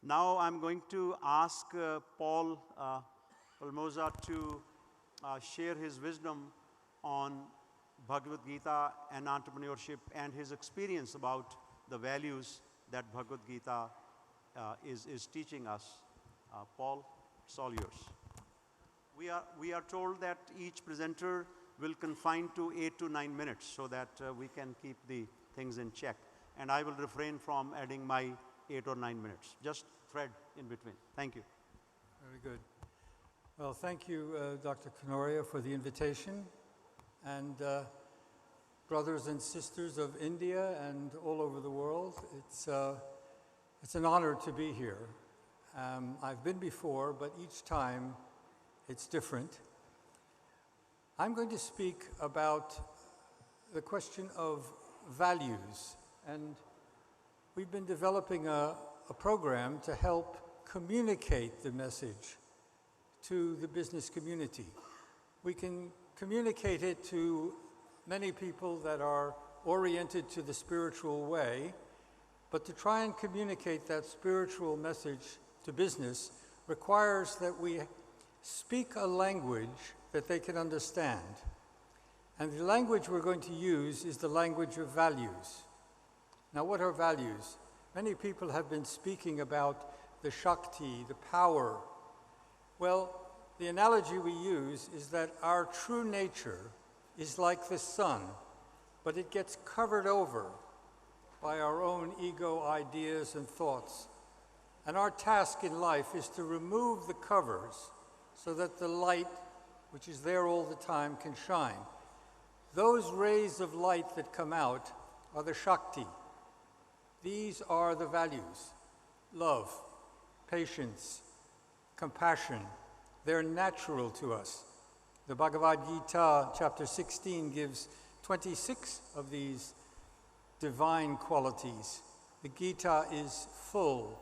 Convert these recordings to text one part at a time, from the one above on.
Now I'm going to ask Palmarozza to share his wisdom on Bhagavad Gita and entrepreneurship and his experience about the values that Bhagavad Gita is teaching us. Paul, it's all yours. We are told that each presenter will confine to 8 to 9 minutes so that we can keep the things in check. And I will refrain from adding my 8 or 9 minutes. Just thread in between. Thank you. Very good. Well, thank you, Dr. Kanoria, for the invitation. And brothers and sisters of India and all over the world, it's an honor to be here. I've been before, but each time it's different. I'm going to speak about the question of values. And we've been developing a program to help communicate the message to the business community. We can communicate it to many people that are oriented to the spiritual way, but to try and communicate that spiritual message to business requires that we speak a language that they can understand. And the language we're going to use is the language of values. Now, what are values? Many people have been speaking about the Shakti, the power. Well, the analogy we use is that our true nature is like the sun, but it gets covered over by our own ego ideas and thoughts. And our task in life is to remove the covers so that the light, which is there all the time, can shine. Those rays of light that come out are the Shakti. These are the values: love, patience, compassion. They're natural to us. The Bhagavad Gita, chapter 16, gives 26 of these divine qualities. The Gita is full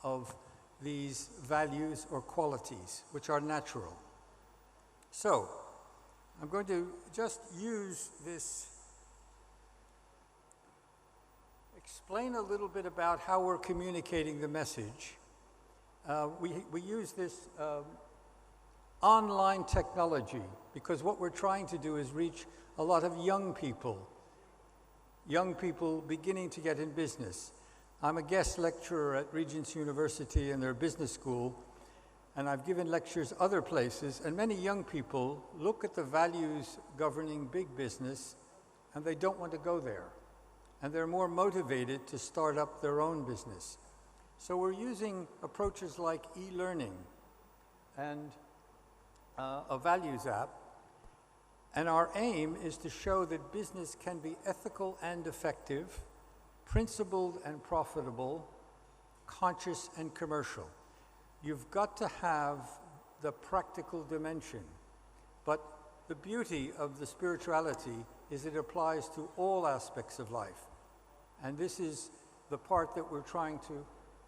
of these values or qualities, which are natural. So, I'm going to just use this, explain a little bit about how we're communicating the message. We use this online technology because what we're trying to do is reach a lot of young people beginning to get in business. I'm a guest lecturer at Regent's University in their business school, and I've given lectures other places, and many young people look at the values governing big business and they don't want to go there. And they're more motivated to start up their own business. So we're using approaches like e-learning and a values app. And our aim is to show that business can be ethical and effective, principled and profitable, conscious and commercial. You've got to have the practical dimension. But the beauty of the spirituality is it applies to all aspects of life. And this is the part that we're trying to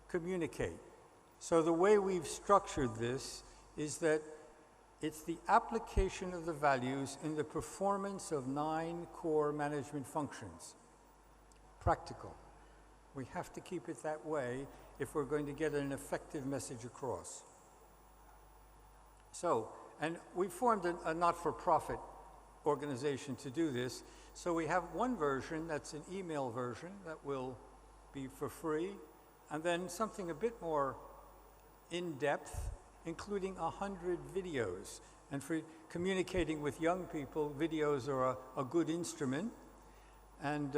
communicate. So the way we've structured this is that it's the application of the values in the performance of 9 core management functions. Practical. We have to keep it that way if we're going to get an effective message across. So, and we formed a not-for-profit organization to do this. So we have one version that's an email version that will be for free, and then something a bit more in-depth, including 100 videos. And for communicating with young people, videos are a good instrument. And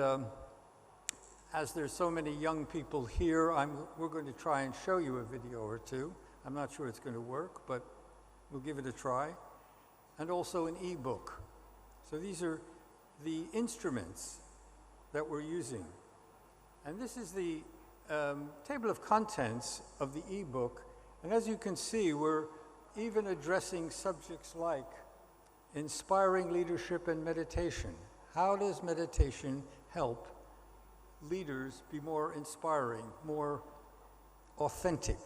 as there's so many young people here, we're going to try and show you a video or two. I'm not sure it's going to work, but we'll give it a try. And also an e-book. So these are the instruments that we're using. And this is the table of contents of the e-book. And as you can see, we're even addressing subjects like inspiring leadership and meditation. How does meditation help leaders be more inspiring, more authentic?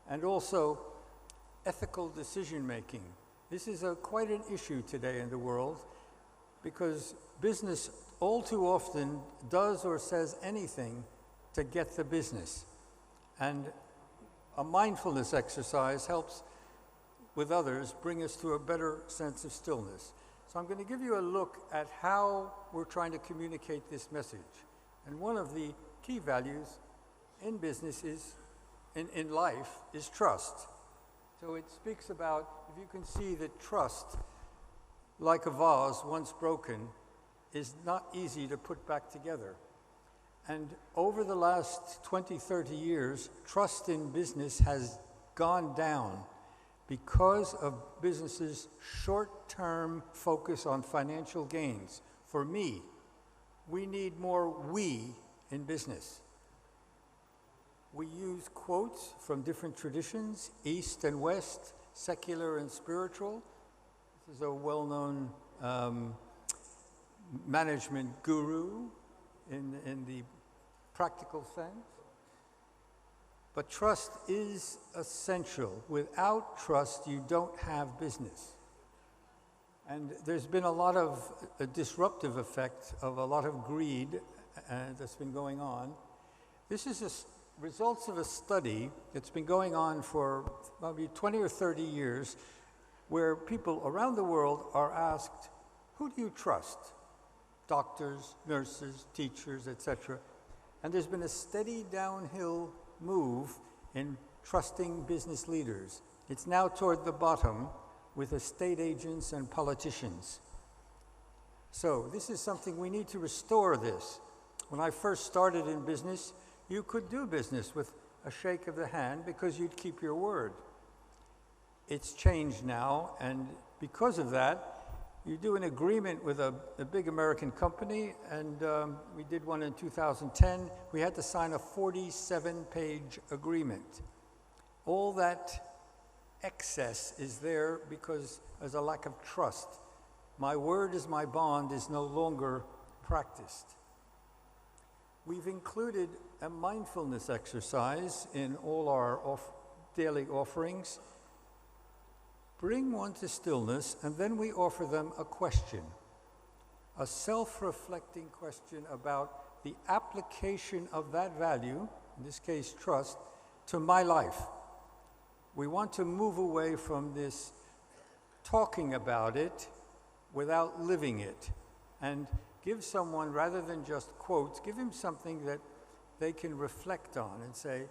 And also ethical decision-making. This is quite an issue today in the world because business all too often does or says anything to get the business. And a mindfulness exercise helps with others bring us to a better sense of stillness. So I'm going to give you a look at how we're trying to communicate this message. And one of the key values in business is, in life, is trust. So it speaks about, if you can see that trust, like a vase once broken, is not easy to put back together. And over the last 20, 30 years, trust in business has gone down because of businesses' short-term focus on financial gains. For me, we need more we in business. We use quotes from different traditions, East and West, secular and spiritual. This is a well-known management guru in the practical sense. But trust is essential. Without trust, you don't have business. And there's been a lot of a disruptive effect of a lot of greed that's been going on. This is results of a study that's been going on for maybe 20 or 30 years, where people around the world are asked, who do you trust? Doctors, nurses, teachers, etc. And there's been a steady downhill move in trusting business leaders. It's now toward the bottom with estate agents and politicians. So this is something we need to restore this. When I first started in business, you could do business with a shake of the hand because you'd keep your word. It's changed now, and because of that, you do an agreement with a big American company, and we did one in 2010. We had to sign a 47-page agreement. All that excess is there because there's a lack of trust. My word is my bond is no longer practiced. We've included a mindfulness exercise in all our daily offerings. Bring one to stillness, and then we offer them a question, a self-reflecting question about the application of that value, in this case trust, to my life. We want to move away from this talking about it without living it, and give someone, rather than just quotes, give him something that they can reflect on and say,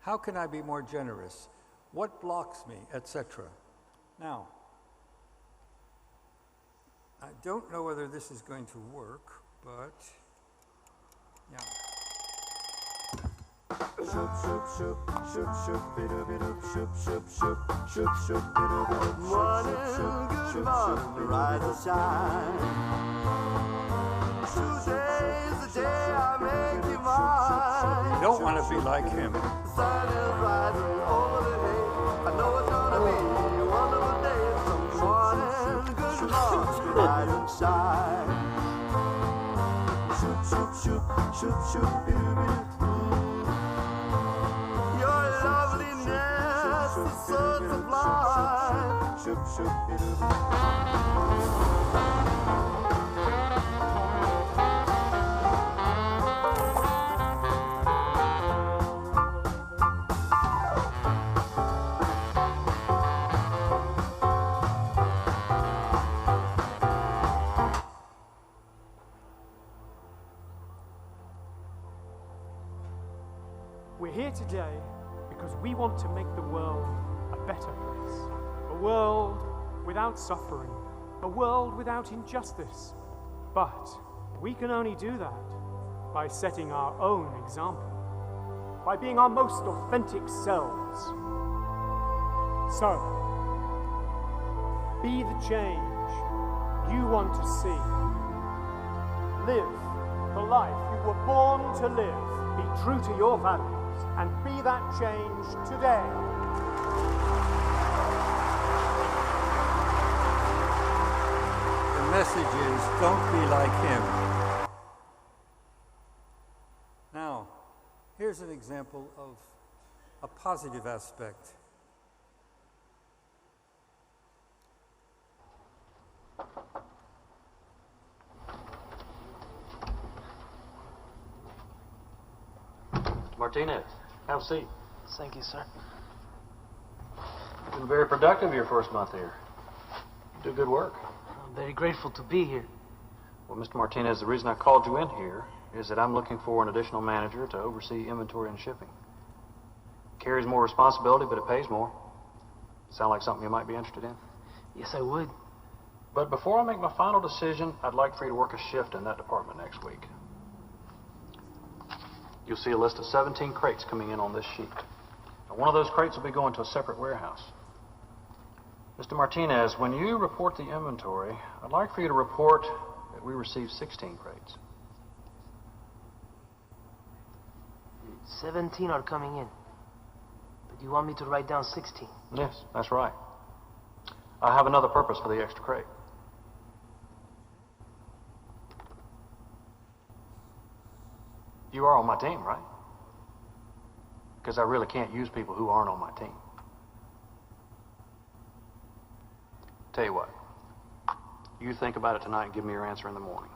how can I be more generous? What blocks me, etc. Now, I don't know whether this is going to work, but yeah. Morning, good morning, rise and shine. Today's the day I make you mine. You don't want to be like him. The sun is rising over the hay. I know it's gonna be a wonderful day. So morning, good morning, rise and shine. Shoot, shoot, shoot, shoot, shoot, bidoo-bidoo. Your loveliness is so sublime. Shoot, shoot, bidoo-bidoo. We're here today because we want to make the world a better place. A world without suffering. A world without injustice. But we can only do that by setting our own example. By being our most authentic selves. So, be the change you want to see. Live the life you were born to live. Be true to your values. And be that change today. The message is, don't be like him. Now, here's an example of a positive aspect. Martinez, have a seat. Thank you, sir. been very productive your first month here. You do good work. I'm very grateful to be here. Well, Mr. Martinez, the reason I called you in here is that I'm looking for an additional manager to oversee inventory and shipping. Carries more responsibility, but it pays more. Sound like something you might be interested in? Yes, I would. But before I make my final decision, I'd like for you to work a shift in that department next week. You'll see a list of 17 crates coming in on this sheet. Now, one of those crates will be going to a separate warehouse. Mr. Martinez, when you report the inventory, I'd like for you to report that we received 16 crates. 17 are coming in. But you want me to write down 16? Yes, that's right. I have another purpose for the extra crate. You are on my team, right? Because I really can't use people who aren't on my team. Tell you what, you think about it tonight and give me your answer in the morning.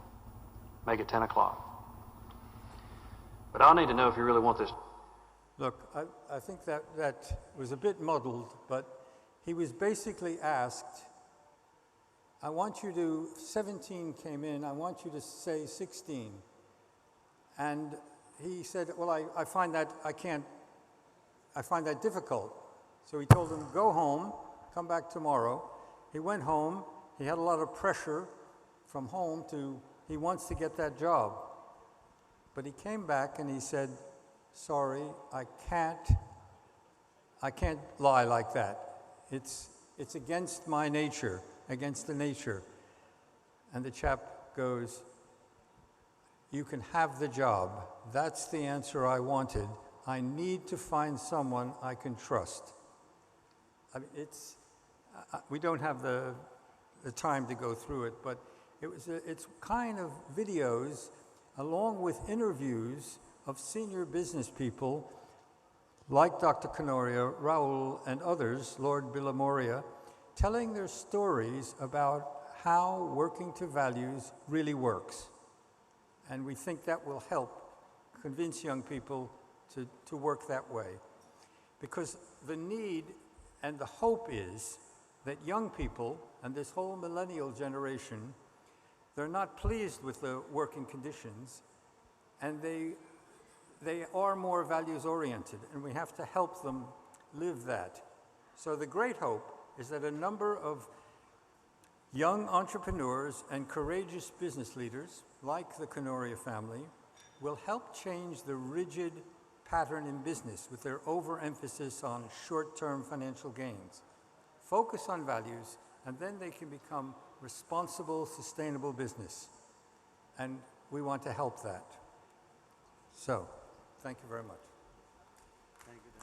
Make it 10 o'clock. But I'll need to know if you really want this. Look, I think that was a bit muddled, but he was basically asked, I want you to, 17 came in, I want you to say 16. And he said, well, I find that difficult. So he told him, go home, come back tomorrow. He went home, he had a lot of pressure from home he wants to get that job. But he came back and he said, sorry, I can't lie like that. It's against my nature, against the nature. And the chap goes, you can have the job. That's the answer I wanted. I need to find someone I can trust. I mean, we don't have the time to go through it, but it's kind of videos along with interviews of senior business people like Dr. Canoria, Raul, and others, Lord Villamoria, telling their stories about how working to values really works. And we think that will help convince young people to work that way. Because the need and the hope is that young people, and this whole millennial generation, they're not pleased with the working conditions, and they are more values-oriented, and we have to help them live that. So the great hope is that a number of young entrepreneurs and courageous business leaders, like the Canoria family, will help change the rigid pattern in business with their overemphasis on short-term financial gains. Focus on values, and then they can become responsible, sustainable business. And we want to help that. So, thank you very much. Thank you.